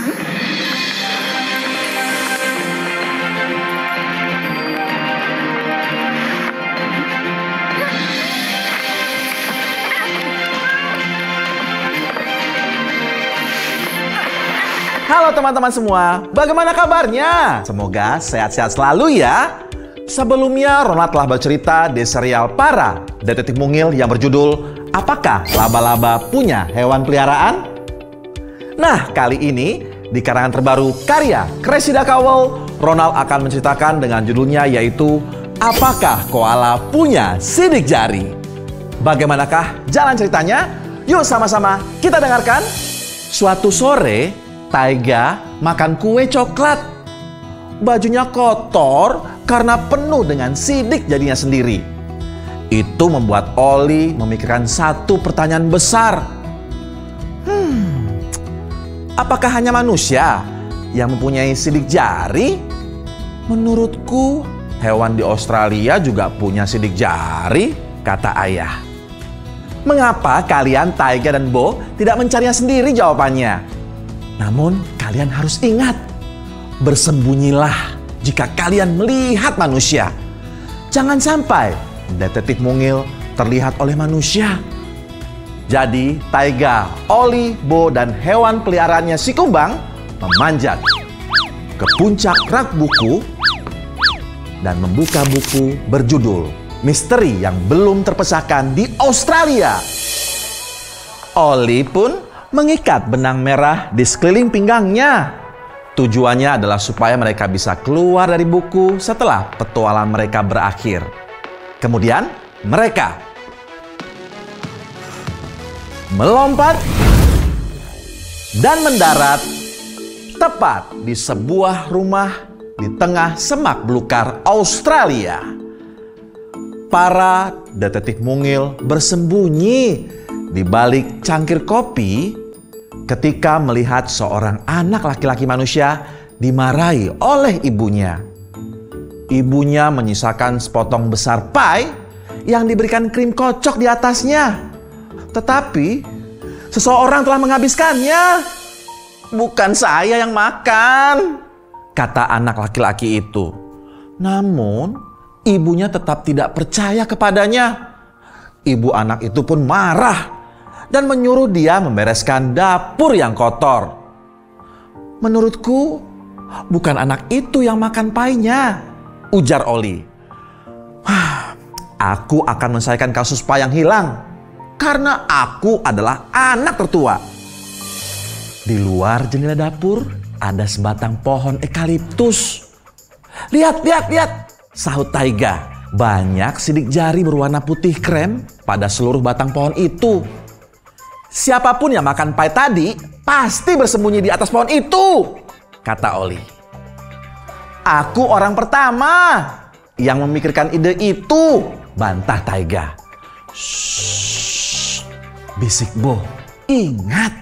Halo teman-teman semua, bagaimana kabarnya? Semoga sehat-sehat selalu ya. Sebelumnya, Ronald telah bercerita di serial Para, Detektif Mungil yang berjudul Apakah Laba-Laba Punya Hewan Peliharaan? Nah, kali ini di karangan terbaru karya Cressida Cowell, Ronald akan menceritakan dengan judulnya yaitu Apakah Koala Punya Sidik Jari? Bagaimanakah jalan ceritanya? Yuk sama-sama kita dengarkan. Suatu sore, Taiga makan kue coklat. Bajunya kotor karena penuh dengan sidik jadinya sendiri. Itu membuat Oli memikirkan satu pertanyaan besar. Apakah hanya manusia yang mempunyai sidik jari? Menurutku, hewan di Australia juga punya sidik jari, kata ayah. Mengapa kalian, Taiga dan Bo, tidak mencarinya sendiri jawabannya? Namun, kalian harus ingat, bersembunyilah jika kalian melihat manusia. Jangan sampai Detektif Mungil terlihat oleh manusia. Jadi, Taiga, Oli, Bo, dan hewan peliharaannya si Kumbang memanjat ke puncak rak buku dan membuka buku berjudul Misteri yang Belum Terpecahkan di Australia. Oli pun mengikat benang merah di sekeliling pinggangnya. Tujuannya adalah supaya mereka bisa keluar dari buku setelah petualangan mereka berakhir. Kemudian mereka melompat dan mendarat tepat di sebuah rumah di tengah semak belukar Australia. Para detektif mungil bersembunyi di balik cangkir kopi ketika melihat seorang anak laki-laki manusia dimarahi oleh ibunya. Ibunya menyisakan sepotong besar pie yang diberikan krim kocok di atasnya. Tetapi seseorang telah menghabiskannya. Bukan saya yang makan, kata anak laki-laki itu. Namun ibunya tetap tidak percaya kepadanya. Ibu anak itu pun marah dan menyuruh dia membereskan dapur yang kotor. Menurutku, bukan anak itu yang makan pie-nya, ujar Oli. Aku akan menyelesaikan kasus pie yang hilang, karena aku adalah anak tertua. Di luar jendela dapur, ada sebatang pohon eukaliptus. Lihat, sahut Taiga. Banyak sidik jari berwarna putih krem pada seluruh batang pohon itu. Siapapun yang makan pie tadi pasti bersembunyi di atas pohon itu, kata Oli. Aku orang pertama yang memikirkan ide itu, bantah Taiga. Shh, bisik Bo. Ingat,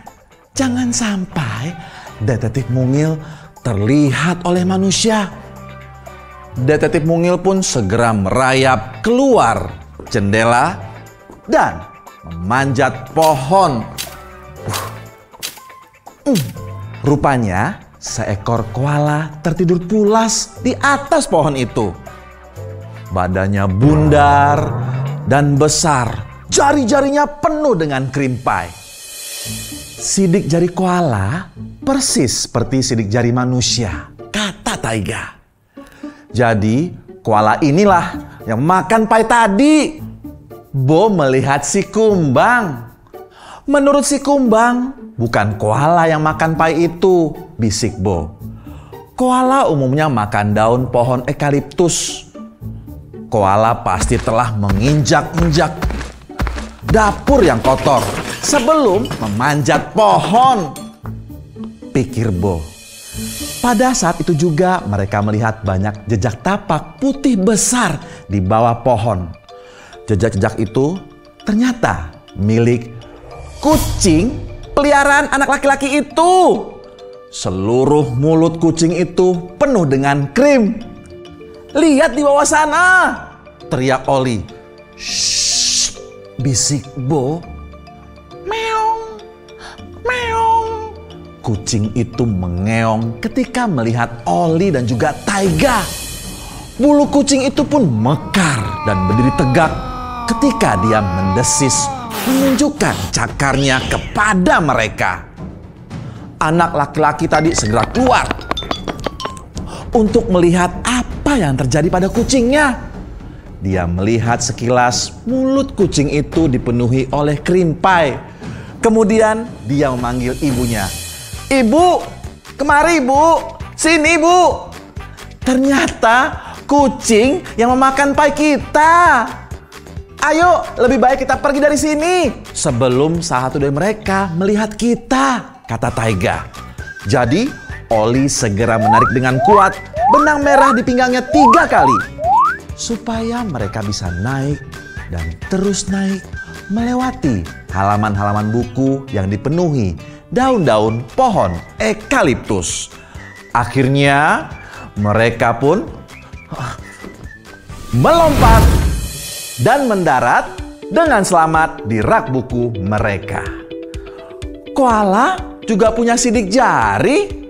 jangan sampai detektif mungil terlihat oleh manusia. Detektif mungil pun segera merayap keluar jendela dan memanjat pohon. Rupanya seekor koala tertidur pulas di atas pohon itu. Badannya bundar dan besar. Jari-jarinya penuh dengan krim pie. Sidik jari koala persis seperti sidik jari manusia, kata Taiga. Jadi koala inilah yang makan pie tadi. Bo melihat si Kumbang. Menurut si Kumbang, bukan koala yang makan pie itu, bisik Bo. Koala umumnya makan daun pohon eukaliptus. Koala pasti telah menginjak-injak dapur yang kotor sebelum memanjat pohon, pikir Bo. Pada saat itu juga mereka melihat banyak jejak tapak putih besar di bawah pohon. Jejak-jejak itu ternyata milik kucing peliharaan anak laki-laki itu. Seluruh mulut kucing itu penuh dengan krim. Lihat di bawah sana, teriak Oli. Shh, bisik Bo. Meong, meong. Kucing itu mengeong ketika melihat Oli dan juga Taiga. Bulu kucing itu pun mekar dan berdiri tegak ketika dia mendesis menunjukkan cakarnya kepada mereka. Anak laki-laki tadi segera keluar untuk melihat apa yang terjadi pada kucingnya. Dia melihat sekilas mulut kucing itu dipenuhi oleh kerimpai. Kemudian dia memanggil ibunya. "Ibu, kemari ibu, sini ibu." Ternyata kucing yang memakan pai kita. "Ayo, lebih baik kita pergi dari sini sebelum salah satu dari mereka melihat kita," kata Taiga. Jadi Oli segera menarik dengan kuat benang merah di pinggangnya 3 kali supaya mereka bisa naik dan terus naik melewati halaman-halaman buku yang dipenuhi daun-daun pohon eukaliptus. Akhirnya mereka pun melompat dan mendarat dengan selamat di rak buku mereka. Koala juga punya sidik jari.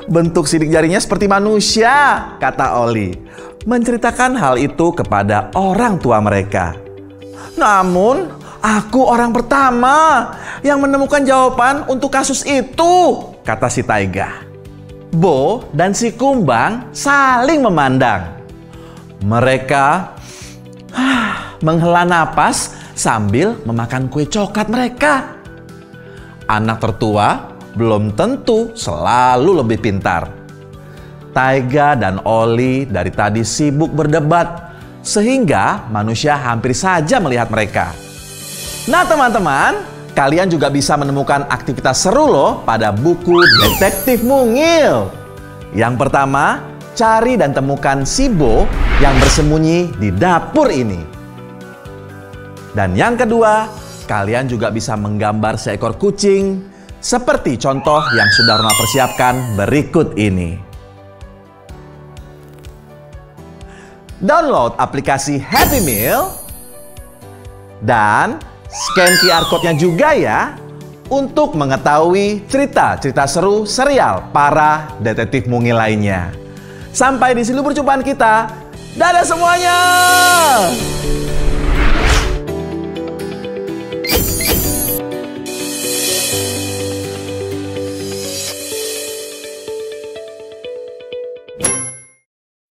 Bentuk sidik jarinya seperti manusia, kata Oli, menceritakan hal itu kepada orang tua mereka. "Namun, aku orang pertama yang menemukan jawaban untuk kasus itu," kata si Taiga. Bo dan si Kumbang saling memandang. Mereka menghela napas sambil memakan kue coklat mereka. Anak tertua belum tentu selalu lebih pintar. Taiga dan Oli dari tadi sibuk berdebat, sehingga manusia hampir saja melihat mereka. Nah teman-teman, kalian juga bisa menemukan aktivitas seru loh pada buku Detektif Mungil. Yang pertama, cari dan temukan si Bo yang bersembunyi di dapur ini. Dan yang kedua, kalian juga bisa menggambar seekor kucing seperti contoh yang sudah Ronald persiapkan berikut ini. Download aplikasi Happy Meal dan scan QR Code-nya juga ya untuk mengetahui cerita-cerita seru serial para detektif mungil lainnya. Sampai di sini perjumpaan kita. Dadah semuanya!